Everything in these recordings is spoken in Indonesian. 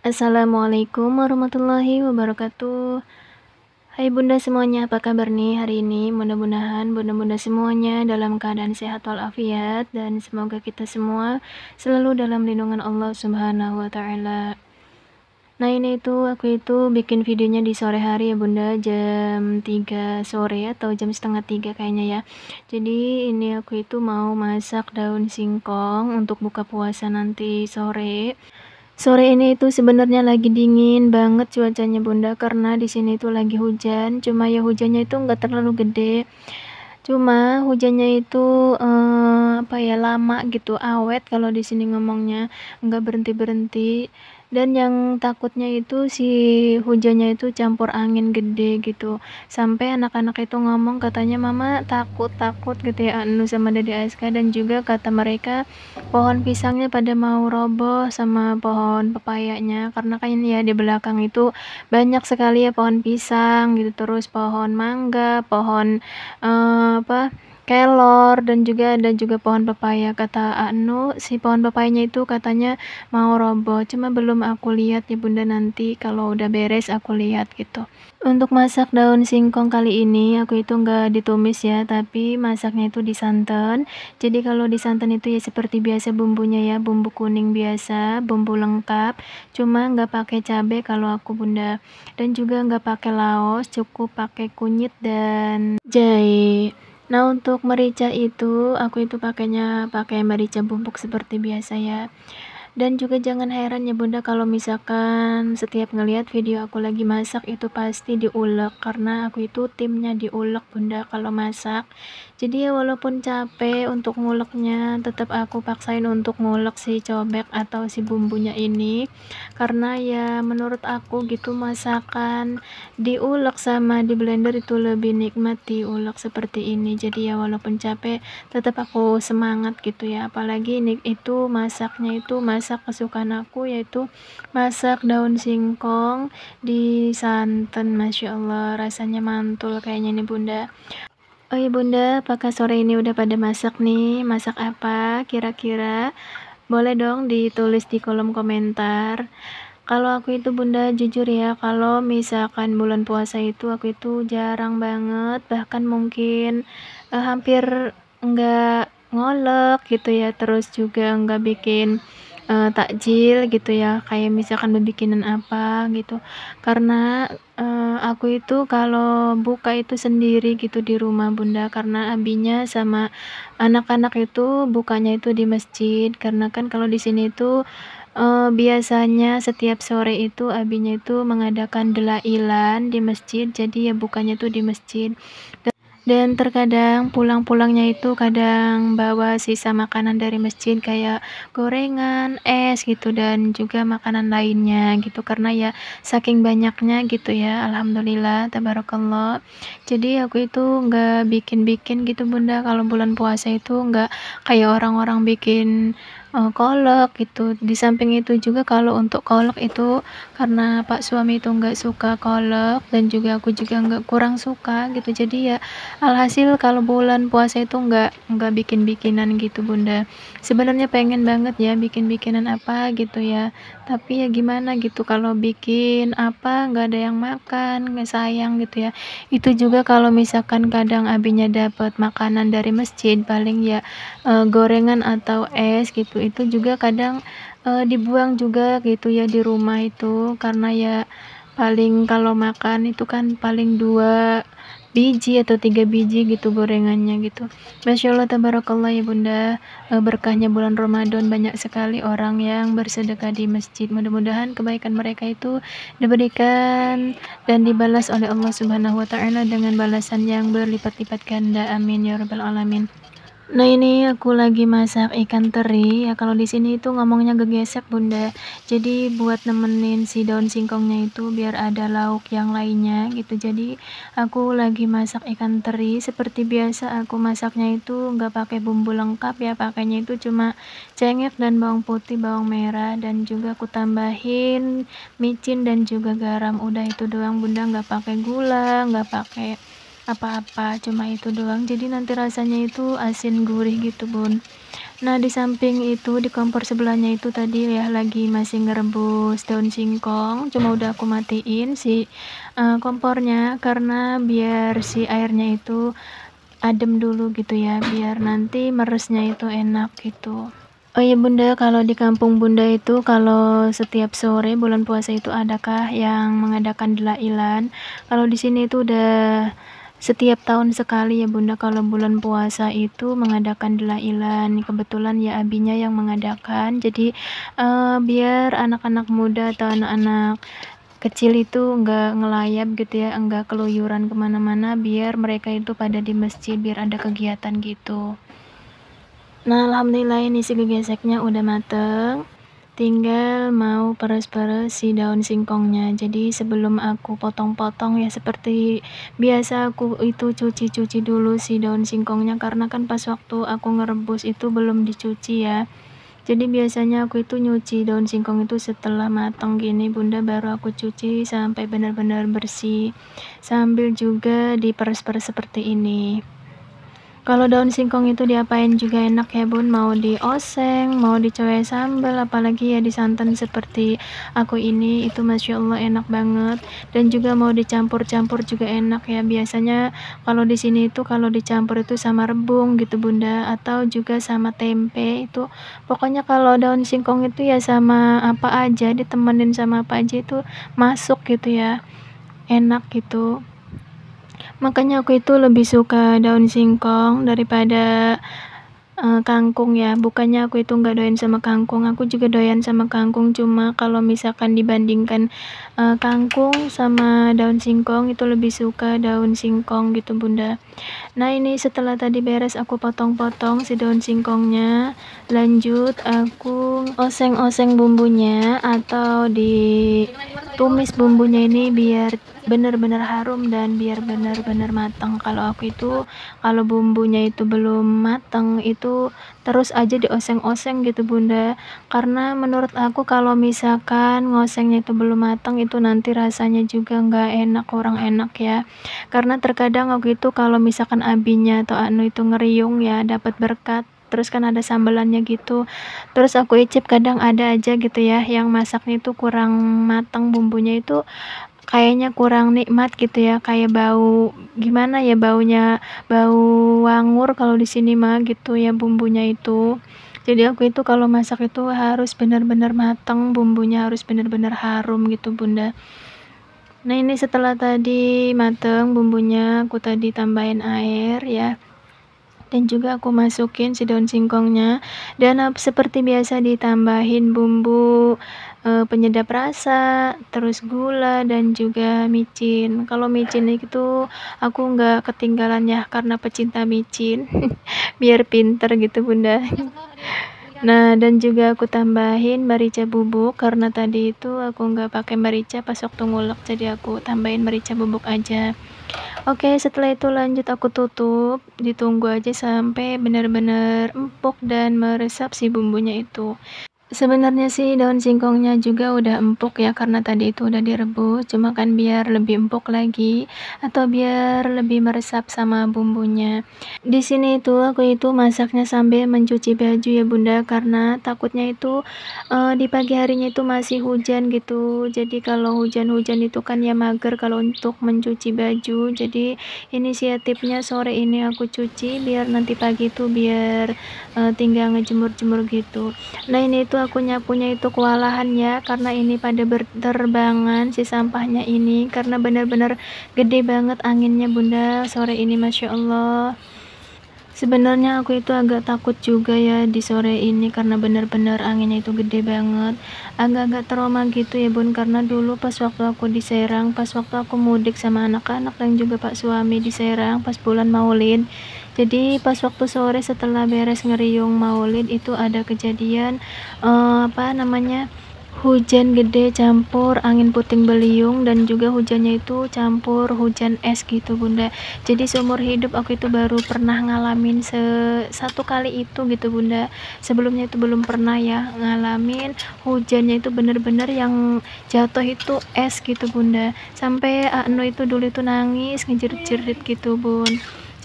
Assalamualaikum warahmatullahi wabarakatuh. Hai bunda semuanya, apa kabar nih hari ini? Mudah-mudahan bunda-bunda semuanya dalam keadaan sehat walafiat dan semoga kita semua selalu dalam lindungan Allah Subhanahu wa taala. Nah, ini aku bikin videonya di sore hari ya bunda, jam 3 sore atau jam setengah 3 kayaknya ya. Jadi ini aku mau masak daun singkong untuk buka puasa nanti sore. Sore ini sebenarnya lagi dingin banget cuacanya bunda, karena di sini lagi hujan. Cuma ya hujannya nggak terlalu gede. Cuma hujannya apa ya, lama gitu, awet kalau di sini ngomongnya, nggak berhenti-berhenti. Dan yang takutnya si hujannya campur angin gede gitu. Sampai anak-anak ngomong katanya mama takut gitu ya, anu sama Dede Aska, dan juga kata mereka pohon pisangnya pada mau roboh sama pohon pepayanya, karena kan ya di belakang banyak sekali ya pohon pisang gitu, terus pohon mangga, pohon kelor, dan juga ada pohon pepaya. Kata si pohon pepayanya katanya mau roboh, cuma belum aku lihat ya bunda, nanti kalau udah beres aku lihat gitu. Untuk masak daun singkong kali ini aku nggak ditumis ya, tapi masaknya di santan. Jadi kalau di santan ya seperti biasa bumbunya ya, bumbu kuning biasa, bumbu lengkap, cuma nggak pakai cabai kalau aku bunda, dan juga nggak pakai laos, cukup pakai kunyit dan jahe. Nah, untuk merica aku pakainya pakai merica bubuk seperti biasa ya. Dan juga jangan heran ya bunda kalau misalkan setiap ngelihat video aku lagi masak pasti diulek, karena aku timnya diulek bunda kalau masak. Jadi ya walaupun capek untuk nguleknya, tetap aku paksain untuk ngulek si cobek atau si bumbunya ini, karena ya menurut aku masakan diulek sama di blender lebih nikmat diulek seperti ini. Jadi ya walaupun capek tetap aku semangat gitu ya, apalagi ini masaknya masak kesukaan aku, yaitu masak daun singkong di santan. Masya Allah, rasanya mantul kayaknya nih bunda. Oh iya bunda, apakah sore ini udah pada masak nih? Masak apa kira-kira? Boleh dong ditulis di kolom komentar. Kalau aku bunda jujur ya, kalau misalkan bulan puasa aku jarang banget, bahkan mungkin hampir enggak ngolek gitu ya, terus juga enggak bikin takjil gitu ya, kayak misalkan bikinan apa gitu, karena aku kalau buka sendiri gitu di rumah bunda, karena abinya sama anak-anak bukanya di masjid, karena kan kalau di sini biasanya setiap sore abinya mengadakan delailan di masjid, jadi ya bukanya di masjid. Dan terkadang pulang-pulangnya kadang bawa sisa makanan dari masjid kayak gorengan, es gitu, dan juga makanan lainnya gitu, karena ya saking banyaknya gitu ya, alhamdulillah tabarakallah. Jadi aku nggak bikin-bikin gitu bunda, kalau bulan puasa nggak kayak orang-orang bikin kolak gitu. Di samping itu juga kalau untuk kolak karena pak suami nggak suka kolak, dan juga aku juga kurang suka gitu, jadi ya alhasil kalau bulan puasa nggak bikin-bikinan gitu bunda. Sebenarnya pengen banget ya bikin-bikinan apa gitu ya, tapi ya gimana gitu, kalau bikin apa nggak ada yang makan, nggak sayang gitu ya. Itu juga kalau misalkan kadang abinya dapat makanan dari masjid, paling ya gorengan atau es gitu, itu juga kadang dibuang juga gitu ya di rumah karena ya paling kalau makan kan paling 2 biji atau 3 biji gitu gorengannya gitu. Masya Allah tabarakallah ya bunda, berkahnya bulan Ramadan banyak sekali orang yang bersedekah di masjid. Mudah-mudahan kebaikan mereka diberikan dan dibalas oleh Allah Subhanahu wa taala dengan balasan yang berlipat-lipat ganda, amin ya rabbal alamin. Nah, ini aku lagi masak ikan teri ya, kalau di sini ngomongnya gegesek bunda. Jadi buat nemenin si daun singkongnya biar ada lauk yang lainnya gitu. Jadi aku lagi masak ikan teri seperti biasa. Aku masaknya nggak pakai bumbu lengkap ya, pakainya cuma cengkeh dan bawang putih, bawang merah, dan juga aku tambahin micin dan juga garam. Udah itu doang bunda, nggak pakai gula, nggak pakai apa-apa, cuma itu doang. Jadi nanti rasanya asin gurih gitu bun. Nah, di samping itu, di kompor sebelahnya itu tadi ya lagi masih ngerebus daun singkong, cuma udah aku matiin si kompornya karena biar si airnya itu adem dulu gitu ya, biar nanti meresnya itu enak gitu. Oh iya Bunda, kalau di kampung Bunda itu kalau setiap sore bulan puasa itu adakah yang mengadakan delailan? Kalau di sini itu udah setiap tahun sekali ya Bunda, kalau bulan puasa itu mengadakan delailan. Kebetulan ya abinya yang mengadakan. Jadi biar anak-anak muda atau anak-anak kecil itu enggak ngelayap gitu ya, enggak keluyuran kemana-mana, biar mereka itu pada di masjid, biar ada kegiatan gitu. Nah, alhamdulillah ini si gegeseknya udah mateng. Tinggal mau peres-peres si daun singkongnya. Jadi sebelum aku potong-potong ya seperti biasa aku itu cuci-cuci dulu si daun singkongnya karena kan pas waktu aku ngerebus itu belum dicuci ya. Jadi biasanya aku itu nyuci daun singkong itu setelah matang gini Bunda, baru aku cuci sampai benar-benar bersih. Sambil juga diperes-peres seperti ini. Kalau daun singkong itu diapain juga enak ya Bun, mau dioseng, mau dicoba sambal, apalagi ya di santan seperti aku ini, itu Masya Allah enak banget. Dan juga mau dicampur-campur juga enak ya, biasanya kalau di sini itu kalau dicampur itu sama rebung gitu Bunda, atau juga sama tempe itu. Pokoknya kalau daun singkong itu ya sama apa aja, ditemenin sama apa aja itu masuk gitu ya, enak gitu. Makanya aku itu lebih suka daun singkong daripada kangkung ya. Bukannya aku itu nggak doyan sama kangkung, aku juga doyan sama kangkung, cuma kalau misalkan dibandingkan kangkung sama daun singkong itu lebih suka daun singkong gitu Bunda. Nah, ini setelah tadi beres aku potong-potong si daun singkongnya, lanjut aku oseng-oseng bumbunya atau ditumis bumbunya ini biar benar-benar harum dan biar benar-benar matang. Kalau aku itu kalau bumbunya itu belum matang itu terus aja dioseng-oseng gitu Bunda, karena menurut aku kalau misalkan ngosengnya itu belum matang itu nanti rasanya juga nggak enak, kurang enak ya. Karena terkadang aku itu kalau misalkan abinya atau anu itu ngeriung ya dapat berkat, terus kan ada sambelannya gitu, terus aku icip kadang ada aja gitu ya yang masaknya itu kurang matang, bumbunya itu kayaknya kurang nikmat gitu ya, kayak bau gimana ya, baunya bau wangur kalau di sini mah gitu ya bumbunya itu. Jadi aku itu kalau masak itu harus benar-benar matang, bumbunya harus benar-benar harum gitu Bunda. Nah, ini setelah tadi mateng bumbunya, aku tadi tambahin air ya. Dan juga aku masukin si daun singkongnya dan seperti biasa ditambahin bumbu penyedap rasa, terus gula dan juga micin. Kalau micin itu aku nggak ketinggalan ya karena pecinta micin. Biar pinter gitu Bunda. Nah, dan juga aku tambahin merica bubuk karena tadi itu aku nggak pakai merica pas waktu ngulek, jadi aku tambahin merica bubuk aja. Oke, setelah itu lanjut aku tutup, ditunggu aja sampai benar-benar empuk dan meresap si bumbunya itu. Sebenarnya sih daun singkongnya juga udah empuk ya karena tadi itu udah direbus, cuma kan biar lebih empuk lagi atau biar lebih meresap sama bumbunya. Di sini itu aku itu masaknya sambil mencuci baju ya Bunda, karena takutnya itu di pagi harinya itu masih hujan gitu. Jadi kalau hujan-hujan itu kan ya mager kalau untuk mencuci baju. Jadi inisiatifnya sore ini aku cuci biar nanti pagi itu biar tinggal ngejemur-jemur gitu. Nah, ini tuh aku nyapunya itu kewalahan ya karena ini pada berterbangan si sampahnya ini karena benar-benar gede banget anginnya Bunda sore ini, Masya Allah. Sebenarnya aku itu agak takut juga ya di sore ini karena benar-benar anginnya itu gede banget. Agak-agak trauma gitu ya Bun, karena dulu pas waktu aku di Serang, pas waktu aku mudik sama anak-anak dan juga Pak suami di Serang pas bulan Maulid. Jadi pas waktu sore setelah beres ngeriung Maulid itu ada kejadian apa namanya? Hujan gede campur angin puting beliung dan juga hujannya itu campur hujan es gitu Bunda. Jadi seumur hidup aku itu baru pernah ngalamin satu kali itu gitu Bunda. Sebelumnya itu belum pernah ya ngalamin hujannya itu bener-bener yang jatuh itu es gitu Bunda. Sampai anu itu dulu itu nangis ngejerit-jerit gitu Bun.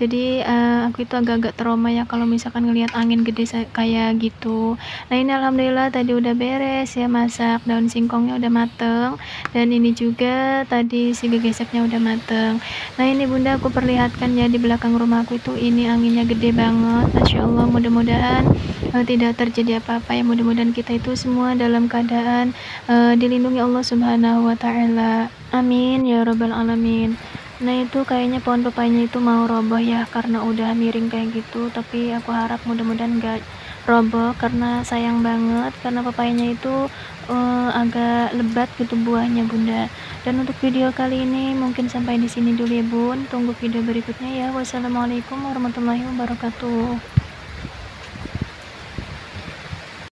Jadi aku itu agak-agak trauma ya kalau misalkan ngelihat angin gede kayak gitu. Nah ini alhamdulillah tadi udah beres ya, masak daun singkongnya udah mateng, dan ini juga tadi si gegeseknya udah mateng. Nah ini bunda aku perlihatkan ya, di belakang rumahku itu ini anginnya gede banget, Masya Allah. Mudah-mudahan tidak terjadi apa-apa ya, mudah-mudahan kita itu semua dalam keadaan dilindungi Allah Subhanahu wa Ta'ala. Amin ya Rabbal 'Alamin. Nah itu kayaknya pohon pepayanya itu mau roboh ya, karena udah miring kayak gitu, tapi aku harap mudah-mudahan gak roboh karena sayang banget, karena pepayanya itu agak lebat gitu buahnya bunda. Dan untuk video kali ini mungkin sampai di sini dulu ya bun, tunggu video berikutnya ya. Wassalamualaikum warahmatullahi wabarakatuh.